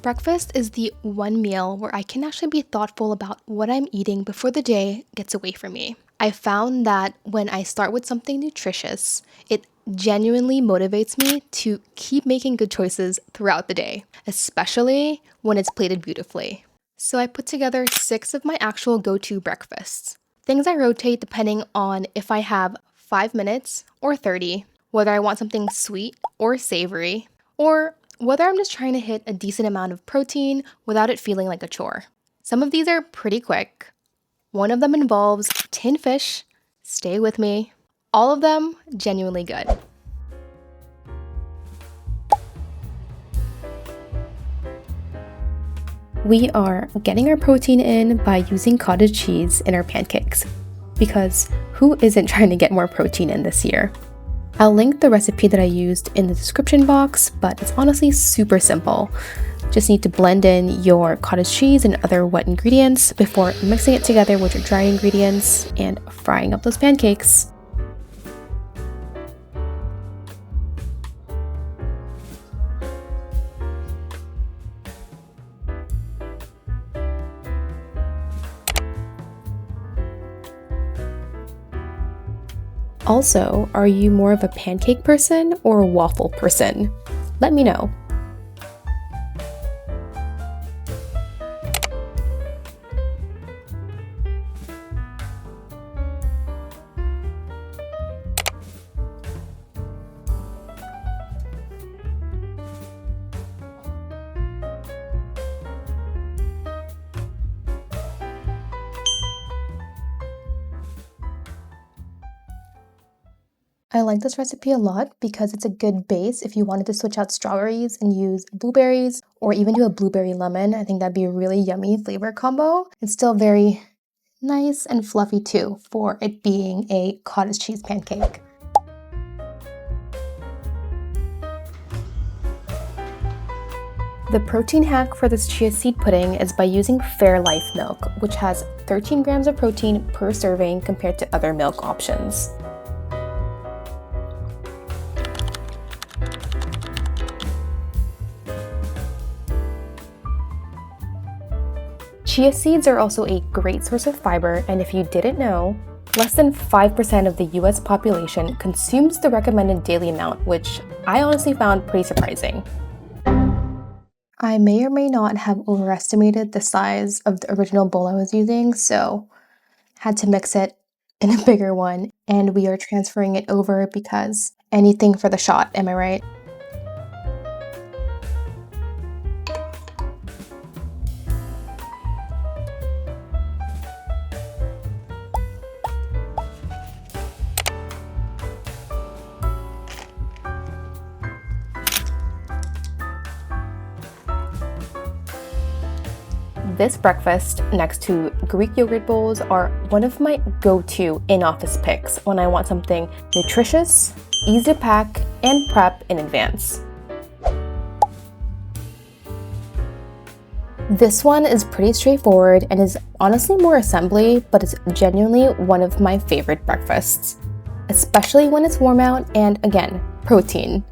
Breakfast is the one meal where I can actually be thoughtful about what I'm eating before the day gets away from me. I found that when I start with something nutritious, it genuinely motivates me to keep making good choices throughout the day, especially when it's plated beautifully. So I put together 6 of my actual go-to breakfasts. Things I rotate depending on if I have 5 minutes or 30, whether I want something sweet or savory, or whether I'm just trying to hit a decent amount of protein without it feeling like a chore. Some of these are pretty quick. One of them involves tin fish. Stay with me. All of them genuinely good. We are getting our protein in by using cottage cheese in our pancakes, because who isn't trying to get more protein in this year? I'll link the recipe that I used in the description box, but it's honestly super simple. Just need to blend in your cottage cheese and other wet ingredients before mixing it together with your dry ingredients and frying up those pancakes. Also, are you more of a pancake person or a waffle person? Let me know. I like this recipe a lot because it's a good base if you wanted to switch out strawberries and use blueberries, or even do a blueberry lemon. I think that'd be a really yummy flavor combo. It's still very nice and fluffy too for it being a cottage cheese pancake. The protein hack for this chia seed pudding is by using Fairlife milk, which has 13 grams of protein per serving compared to other milk options. Chia seeds are also a great source of fiber, and if you didn't know, less than 5% of the US population consumes the recommended daily amount, which I honestly found pretty surprising. I may or may not have overestimated the size of the original bowl I was using, so had to mix it in a bigger one, and we are transferring it over because anything for the shot, am I right? This breakfast next to Greek yogurt bowls are one of my go-to in-office picks when I want something nutritious, easy to pack, and prep in advance. This one is pretty straightforward and is honestly more assembly, but it's genuinely one of my favorite breakfasts, especially when it's warm out and, again, protein.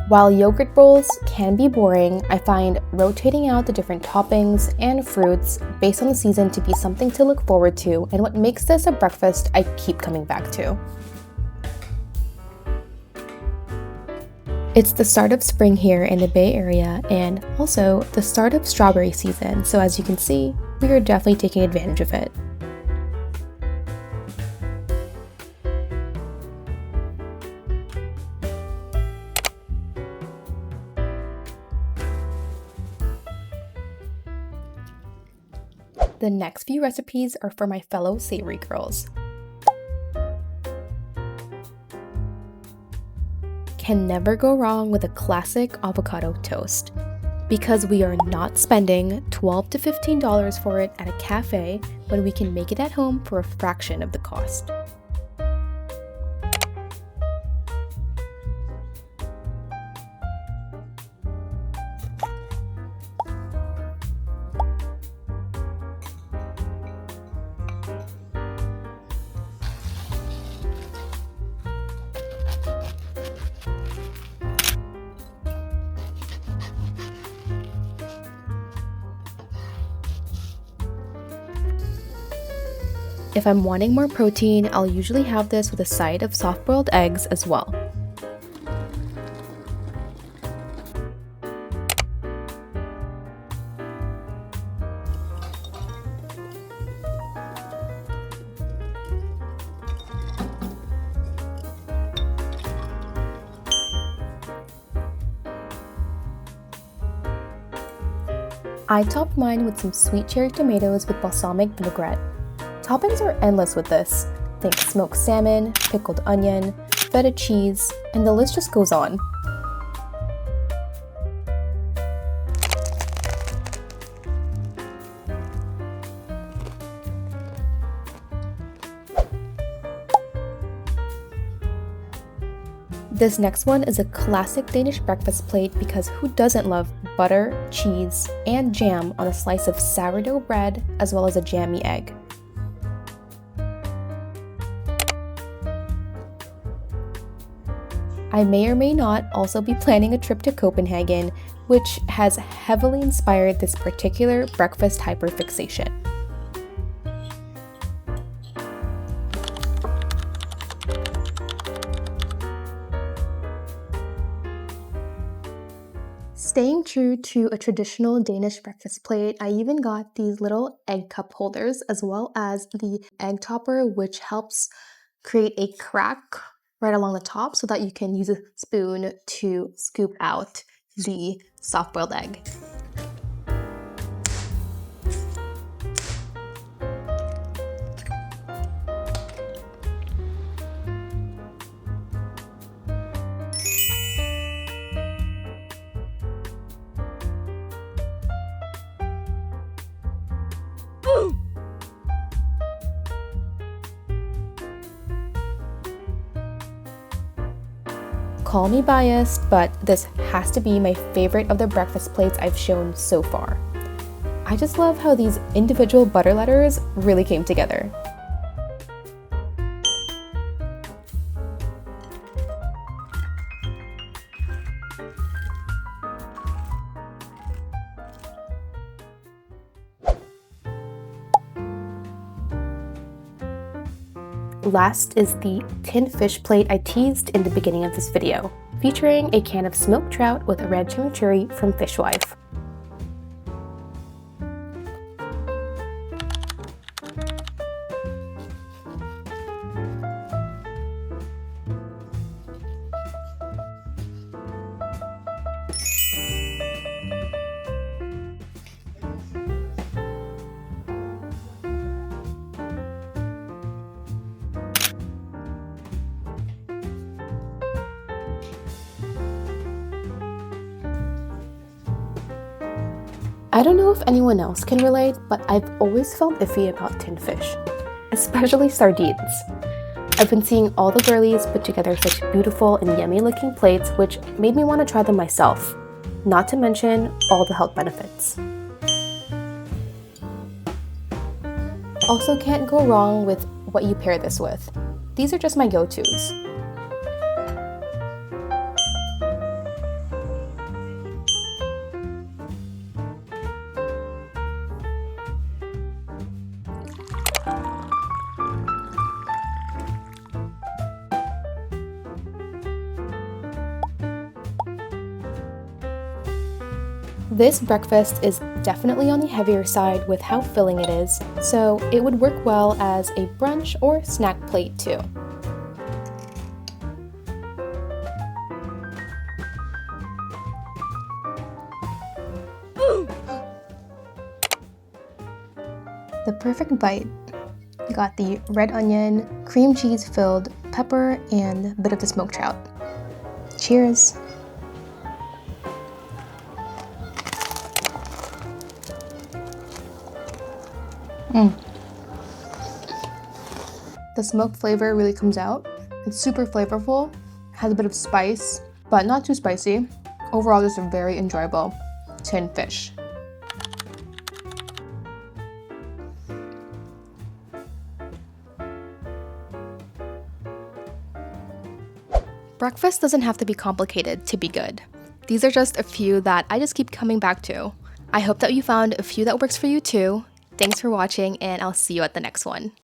While yogurt bowls can be boring, I find rotating out the different toppings and fruits based on the season to be something to look forward to, and what makes this a breakfast I keep coming back to. It's the start of spring here in the Bay Area, and also the start of strawberry season, so as you can see, we are definitely taking advantage of it. The next few recipes are for my fellow savory girls. Can never go wrong with a classic avocado toast, because we are not spending $12 to $15 for it at a cafe when we can make it at home for a fraction of the cost. If I'm wanting more protein, I'll usually have this with a side of soft-boiled eggs as well. I topped mine with some sweet cherry tomatoes with balsamic vinaigrette. Toppings are endless with this. Think smoked salmon, pickled onion, feta cheese, and the list just goes on. This next one is a classic Danish breakfast plate because who doesn't love butter, cheese, and jam on a slice of sourdough bread as well as a jammy egg. I may or may not also be planning a trip to Copenhagen, which has heavily inspired this particular breakfast hyperfixation. Staying true to a traditional Danish breakfast plate, I even got these little egg cup holders as well as the egg topper, which helps create a crack right along the top so that you can use a spoon to scoop out the soft-boiled egg. Call me biased, but this has to be my favorite of the breakfast plates I've shown so far. I just love how these individual butter letters really came together. Last is the tinned fish plate I teased in the beginning of this video, featuring a can of smoked trout with a red chimichurri from Fishwife. I don't know if anyone else can relate, but I've always felt iffy about tinned fish, especially sardines. I've been seeing all the girlies put together such beautiful and yummy looking plates, which made me want to try them myself, not to mention all the health benefits. Also can't go wrong with what you pair this with. These are just my go-tos. This breakfast is definitely on the heavier side with how filling it is, so it would work well as a brunch or snack plate too. The perfect bite. You got the red onion, cream cheese filled pepper, and a bit of the smoked trout. Cheers! The smoked flavor really comes out. It's super flavorful, has a bit of spice, but not too spicy. Overall, just a very enjoyable tinned fish. Breakfast doesn't have to be complicated to be good. These are just a few that I just keep coming back to. I hope that you found a few that works for you too. Thanks for watching, and I'll see you at the next one.